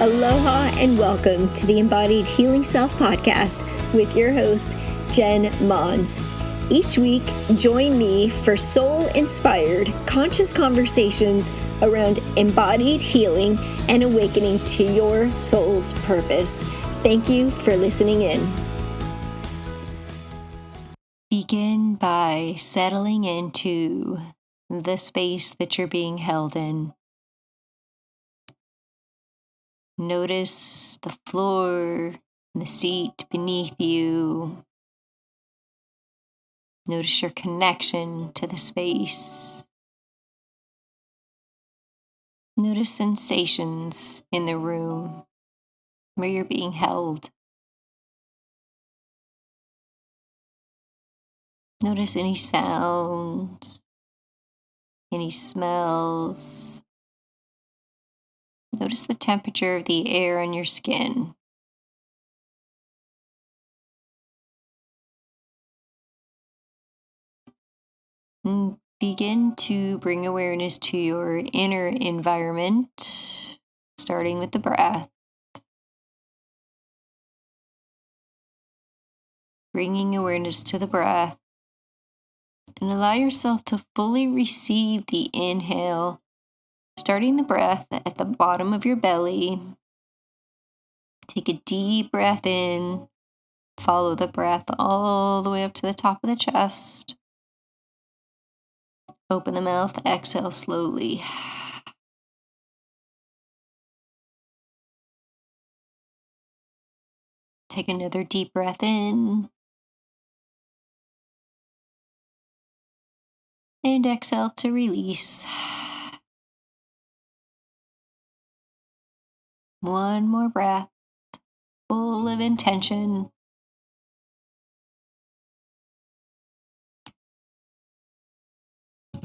Aloha and welcome to the Embodied Healing Self podcast with your host, Jen Mons. Each week, join me for soul-inspired, conscious conversations around embodied healing and awakening to your soul's purpose. Thank you for listening in. Begin by settling into the space that you're being held in. Notice the floor and the seat beneath you. Notice your connection to the space. Notice sensations in the room where you're being held. Notice any sounds, any smells. Notice the temperature of the air on your skin. And begin to bring awareness to your inner environment, starting with the breath. Bringing awareness to the breath. And allow yourself to fully receive the inhale, starting the breath at the bottom of your belly. Take a deep breath in. Follow the breath all the way up to the top of the chest. Open the mouth, exhale slowly. Take another deep breath in. And exhale to release. One more breath, full of intention.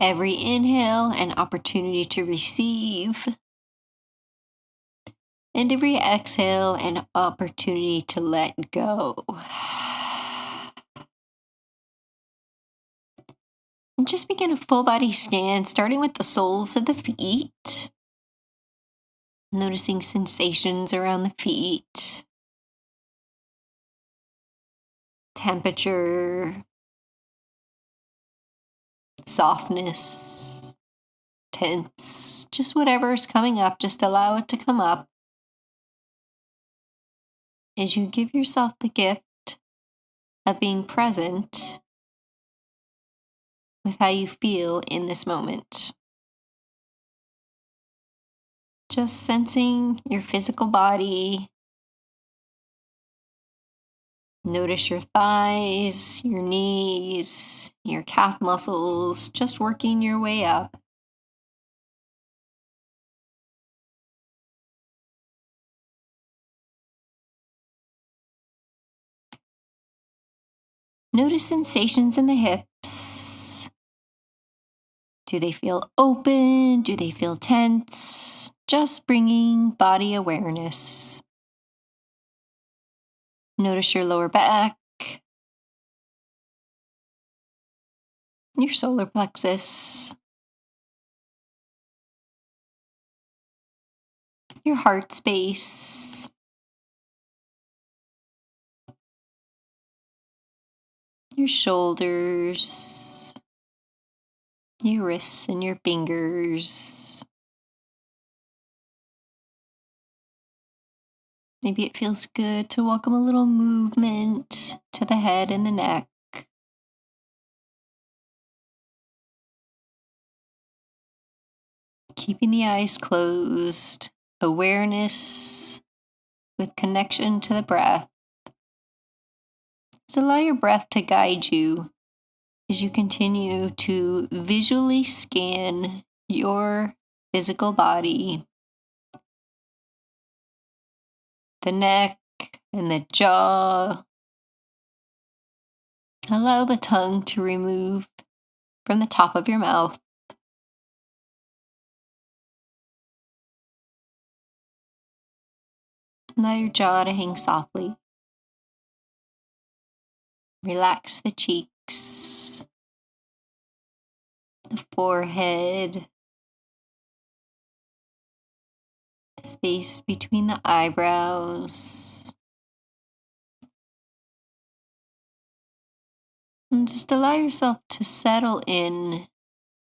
Every inhale, an opportunity to receive. And every exhale, an opportunity to let go. And just begin a full body scan, starting with the soles of the feet. Noticing sensations around the feet. Temperature. Softness. Tense. Just whatever is coming up, just allow it to come up. As you give yourself the gift of being present with how you feel in this moment. Just sensing your physical body. Notice your thighs, your knees, your calf muscles, just working your way up. Notice sensations in the hips. Do they feel open? Do they feel tense? Just bringing body awareness. Notice your lower back, your solar plexus, your heart space, your shoulders, your wrists and your fingers. Maybe it feels good to welcome a little movement to the head and the neck. Keeping the eyes closed, awareness with connection to the breath. Just allow your breath to guide you as you continue to visually scan your physical body. The neck and the jaw. Allow the tongue to remove from the top of your mouth. Allow your jaw to hang softly. Relax the cheeks, the forehead, the space between the eyebrows. And just allow yourself to settle in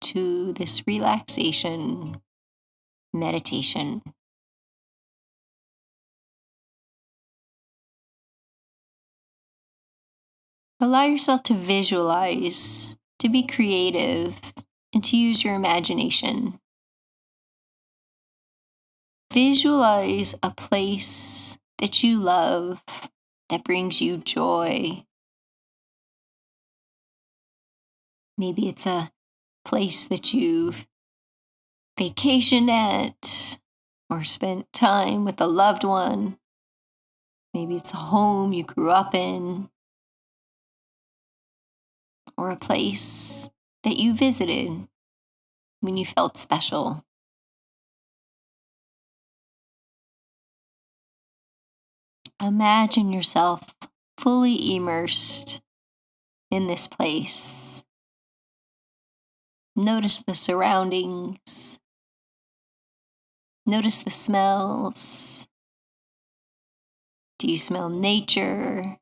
to this relaxation meditation. Allow yourself to visualize, to be creative, and to use your imagination. Visualize a place that you love, that brings you joy. Maybe it's a place that you've vacationed at or spent time with a loved one. Maybe it's a home you grew up in, or a place that you visited when you felt special. Imagine yourself fully immersed in this place. Notice the surroundings. Notice the smells. Do you smell nature?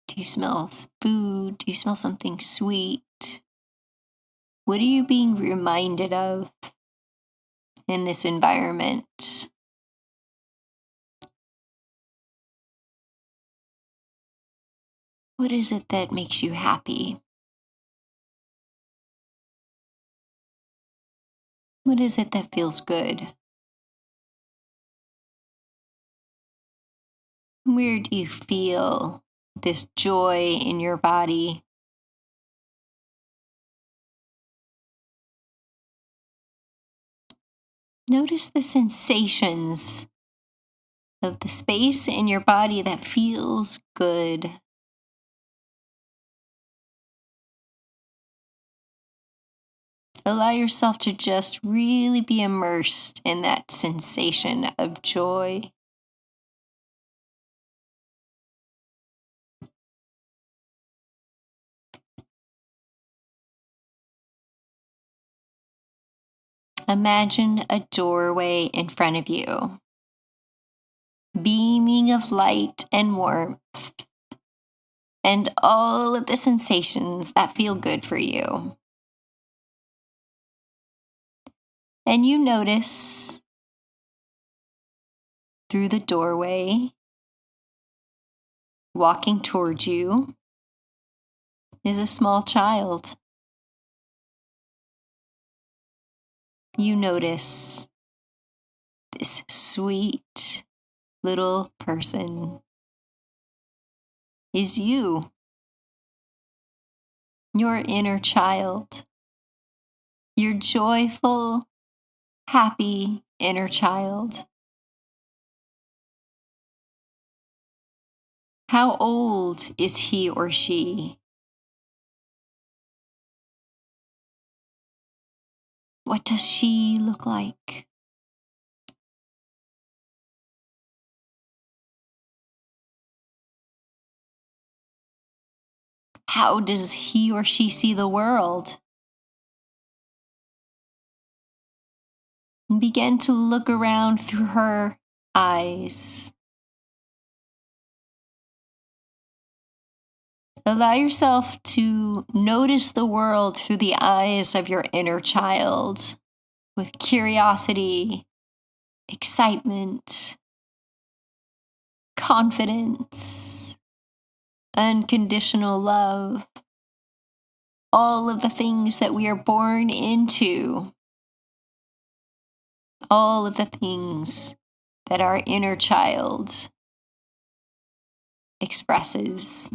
Do you smell food? Do you smell something sweet? What are you being reminded of in this environment? What is it that makes you happy? What is it that feels good? Where do you feel this joy in your body? Notice the sensations of the space in your body that feels good. Allow yourself to just really be immersed in that sensation of joy. Imagine a doorway in front of you, beaming of light and warmth, and all of the sensations that feel good for you. And you notice through the doorway, walking towards you, is a small child. You notice this sweet little person is you, your inner child, your joyful, happy inner child. How old is he or she? What does she look like? How does he or she see the world? And begin to look around through her eyes. Allow yourself to notice the world through the eyes of your inner child with curiosity, excitement, confidence, unconditional love, all of the things that we are born into, all of the things that our inner child expresses.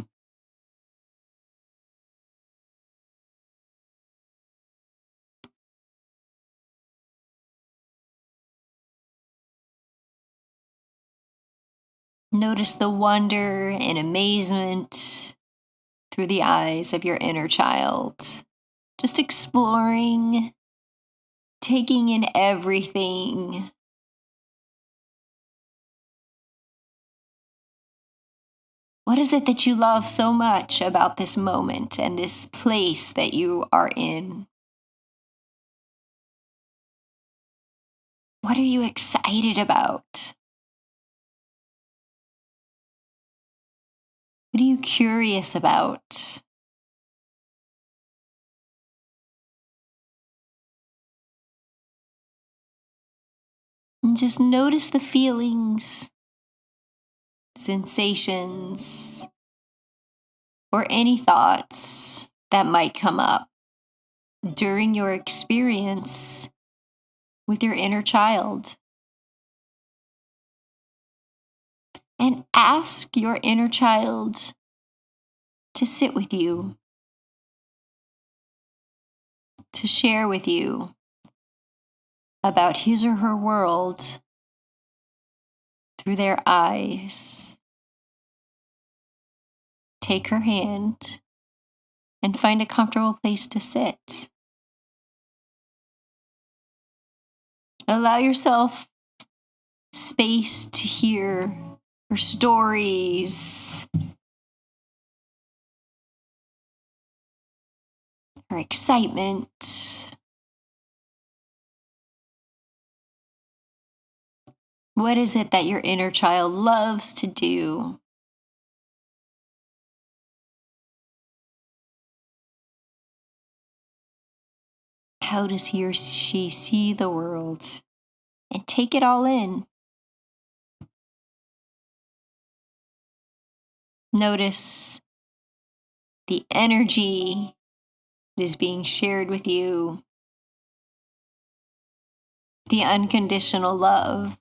Notice the wonder and amazement through the eyes of your inner child. Just exploring, taking in everything. What is it that you love so much about this moment and this place that you are in? What are you excited about? What are you curious about? And just notice the feelings, sensations, or any thoughts that might come up during your experience with your inner child. And ask your inner child to sit with you, to share with you about his or her world through their eyes. Take her hand and find a comfortable place to sit. Allow yourself space to hear her stories, her excitement. What is it that your inner child loves to do? How does he or she see the world? And take it all in. Notice the energy that is being shared with you, the unconditional love.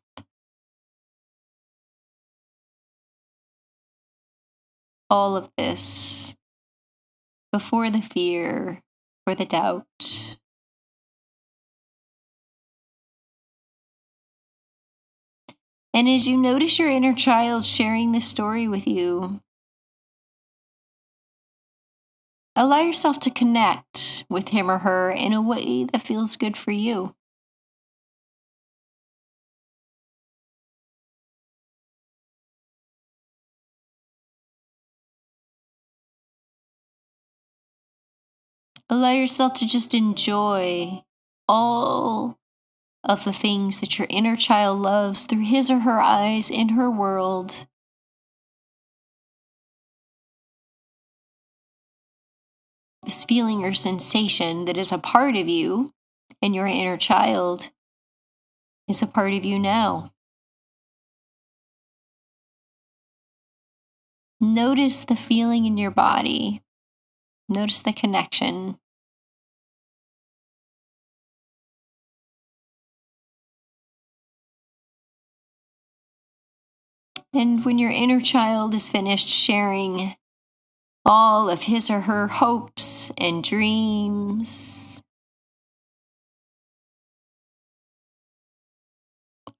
All of this before the fear or the doubt. And as you notice your inner child sharing this story with you, allow yourself to connect with him or her in a way that feels good for you. Allow yourself to just enjoy all of the things that your inner child loves through his or her eyes in her world. This feeling or sensation that is a part of you and your inner child is a part of you now. Notice the feeling in your body. Notice the connection. And when your inner child is finished sharing all of his or her hopes and dreams,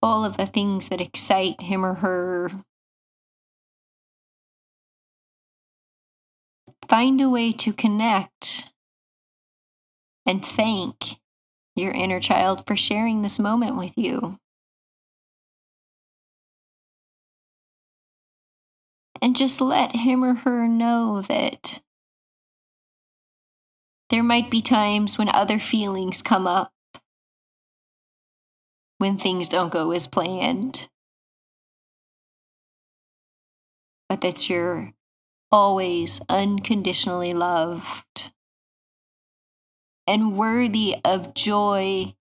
all of the things that excite him or her, find a way to connect and thank your inner child for sharing this moment with you. And just let him or her know that there might be times when other feelings come up, when things don't go as planned, but that you're always unconditionally loved and worthy of joy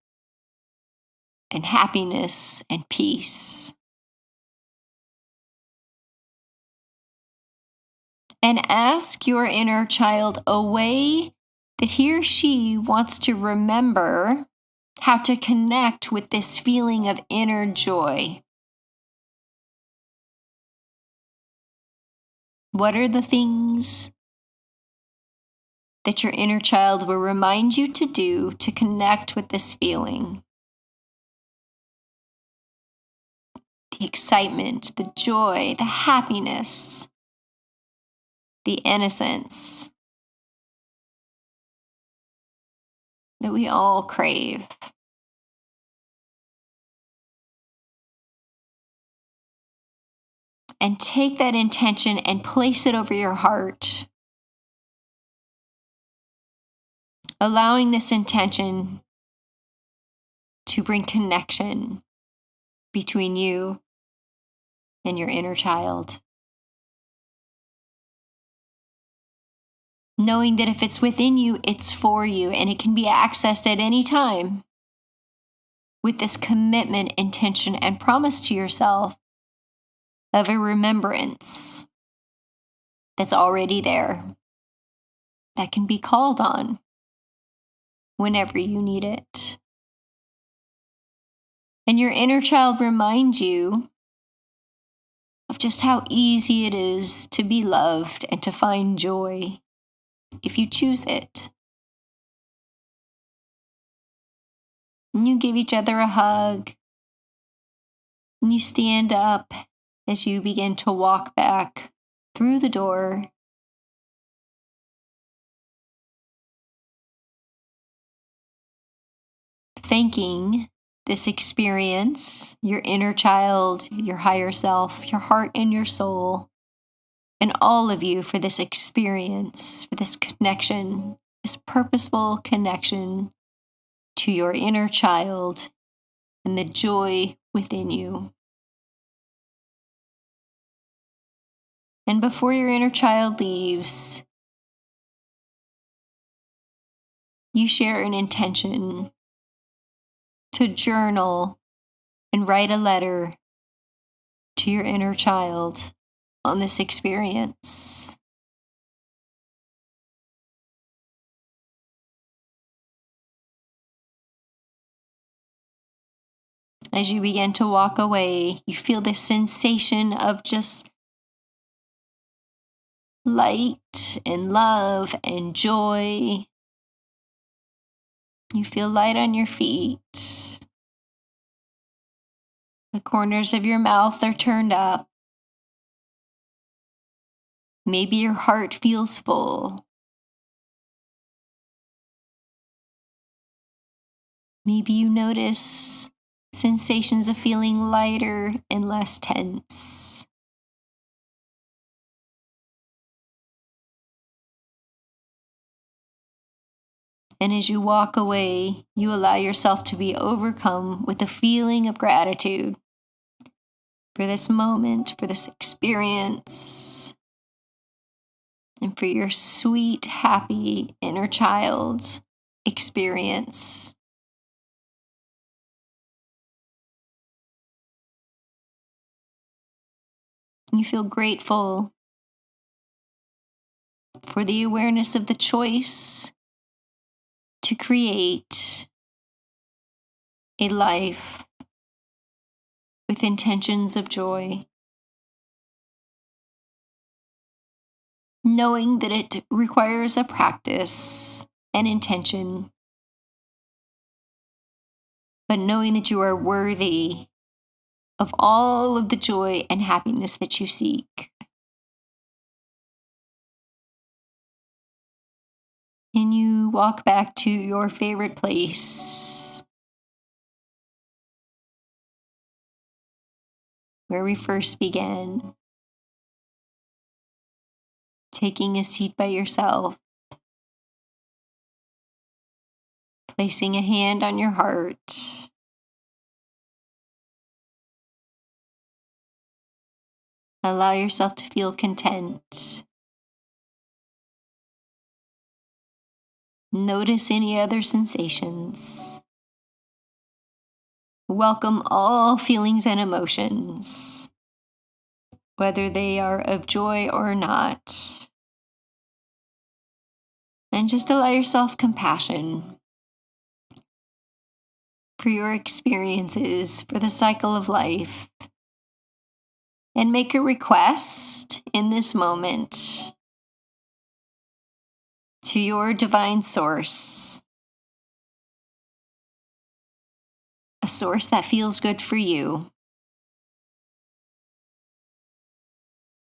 and happiness and peace. And ask your inner child a way that he or she wants to remember how to connect with this feeling of inner joy. What are the things that your inner child will remind you to do to connect with this feeling? The excitement, the joy, the happiness, the innocence that we all crave. And take that intention and place it over your heart, allowing this intention to bring connection between you and your inner child. Knowing that if it's within you, it's for you, and it can be accessed at any time with this commitment, intention, and promise to yourself of a remembrance that's already there, that can be called on whenever you need it. And your inner child reminds you of just how easy it is to be loved and to find joy if you choose it. And you give each other a hug, and you stand up as you begin to walk back through the door. Thanking this experience, your inner child, your higher self, your heart and your soul, and all of you for this experience, for this connection, this purposeful connection to your inner child and the joy within you. And before your inner child leaves, you share an intention to journal and write a letter to your inner child on this experience. As you begin to walk away, you feel this sensation of just light and love and joy. You feel light on your feet. The corners of your mouth are turned up. Maybe your heart feels full. Maybe you notice sensations of feeling lighter and less tense. And as you walk away, you allow yourself to be overcome with a feeling of gratitude for this moment, for this experience, and for your sweet, happy inner child experience. You feel grateful for the awareness of the choice to create a life with intentions of joy, knowing that it requires a practice and intention, but knowing that you are worthy of all of the joy and happiness that you seek. And you walk back to your favorite place where we first began, taking a seat by yourself, placing a hand on your heart, allow yourself to feel content. Notice any other sensations. Welcome all feelings and emotions, whether they are of joy or not. And just allow yourself compassion for your experiences, for the cycle of life. And make a request in this moment to your divine source, a source that feels good for you.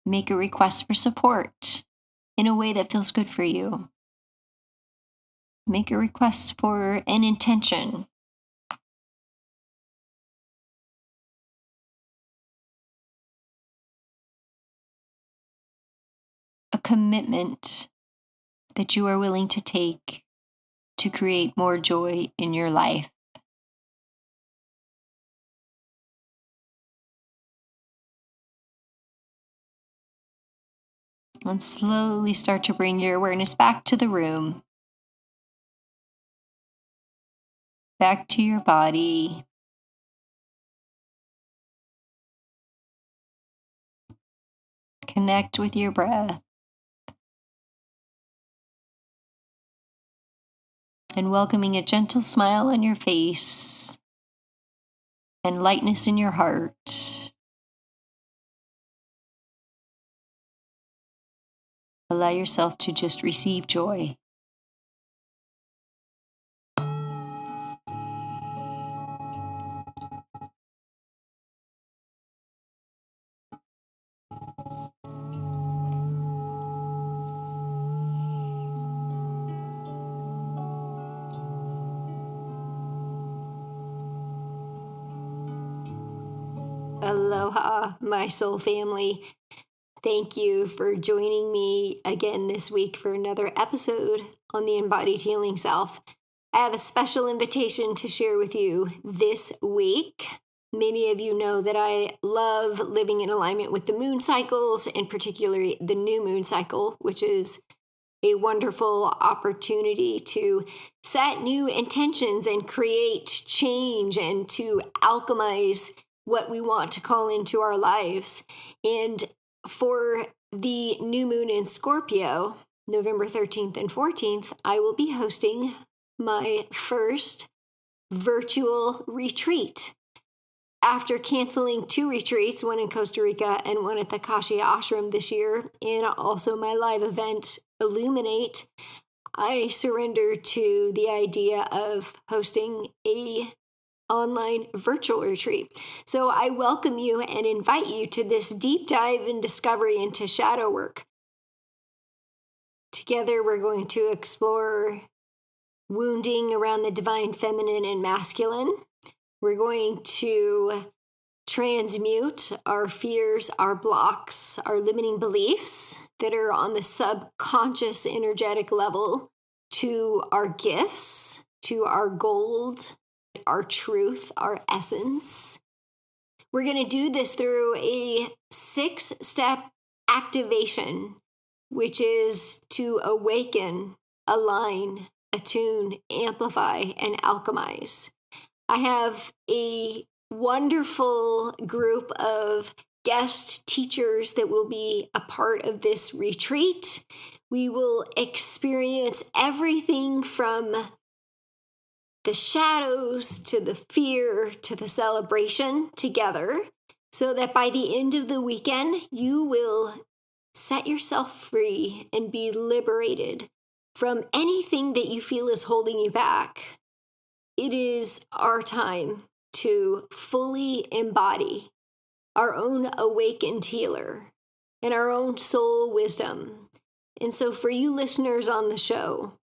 Make a request for support in a way that feels good for you. Make a request for an intention. A commitment that you are willing to take to create more joy in your life. And slowly start to bring your awareness back to the room, back to your body. Connect with your breath. And welcoming a gentle smile on your face and lightness in your heart. Allow yourself to just receive joy. Aloha, my soul family. Thank you for joining me again this week for another episode on the Embodied Healing Self. I have a special invitation to share with you this week. Many of you know that I love living in alignment with the moon cycles, and particularly the new moon cycle, which is a wonderful opportunity to set new intentions and create change and to alchemize what we want to call into our lives. And for the new moon in Scorpio, November 13th and 14th, I will be hosting my first virtual retreat. After canceling 2 retreats, one in Costa Rica and one at the Kashi Ashram this year, and also my live event, Illuminate, I surrendered to the idea of hosting a online virtual retreat. So I welcome you and invite you to this deep dive and discovery into shadow work. Together, we're going to explore wounding around the divine feminine and masculine. We're going to transmute our fears, our blocks, our limiting beliefs that are on the subconscious energetic level to our gifts, to our gold, our truth, our essence. We're going to do this through a 6-step activation, which is to awaken, align, attune, amplify, and alchemize. I have a wonderful group of guest teachers that will be a part of this retreat. We will experience everything from the shadows to the fear to the celebration together, so that by the end of the weekend, you will set yourself free and be liberated from anything that you feel is holding you back. It is our time to fully embody our own awakened healer and our own soul wisdom. And so for you listeners on the show,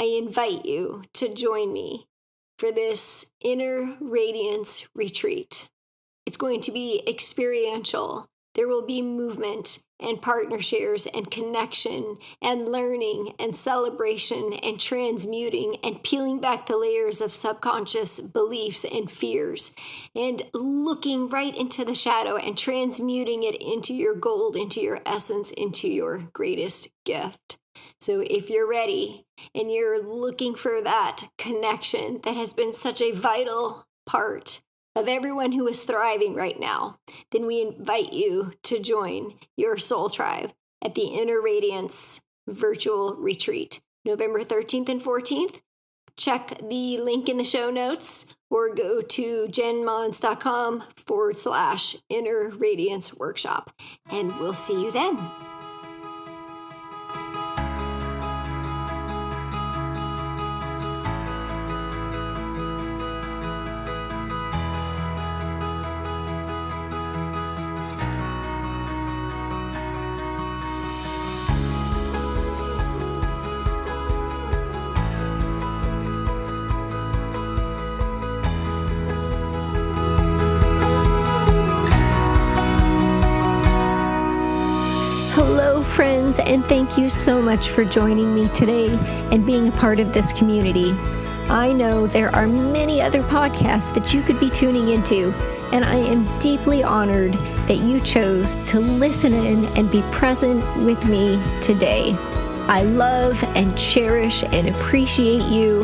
I invite you to join me for this Inner Radiance retreat. It's going to be experiential. There will be movement and partner shares and connection and learning and celebration and transmuting and peeling back the layers of subconscious beliefs and fears and looking right into the shadow and transmuting it into your gold, into your essence, into your greatest gift. So if you're ready and you're looking for that connection that has been such a vital part of everyone who is thriving right now, then we invite you to join your soul tribe at the Inner Radiance virtual retreat, November 13th and 14th. Check the link in the show notes or go to jenmons.com/Inner Radiance Workshop, and we'll see you then. Hello, friends, and thank you so much for joining me today and being a part of this community. I know there are many other podcasts that you could be tuning into, and I am deeply honored that you chose to listen in and be present with me today. I love and cherish and appreciate you,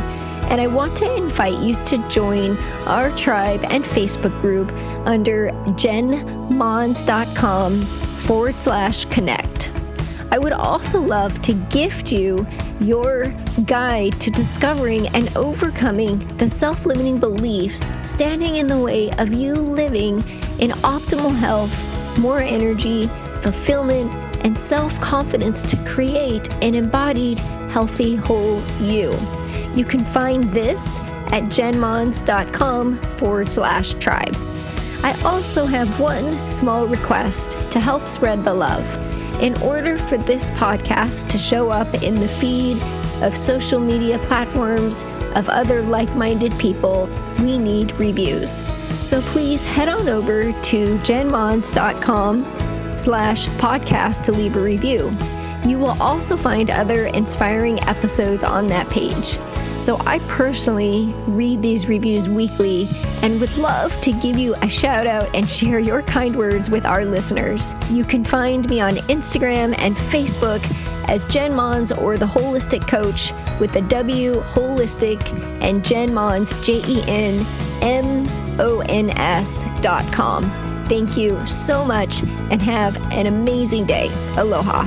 and I want to invite you to join our tribe and Facebook group under jenmons.com/connect. I would also love to gift you your guide to discovering and overcoming the self-limiting beliefs standing in the way of you living in optimal health, more energy, fulfillment, and self-confidence to create an embodied, healthy, whole you. You can find this at jenmons.com/tribe. I also have one small request to help spread the love. In order for this podcast to show up in the feed of social media platforms of other like-minded people, we need reviews. So please head on over to jenmons.com/podcast to leave a review. You will also find other inspiring episodes on that page. So I personally read these reviews weekly and would love to give you a shout out and share your kind words with our listeners. You can find me on Instagram and Facebook as Jen Mons or The Holistic Coach with the W Holistic and Jen Mons, JenMons.com. Thank you so much and have an amazing day. Aloha.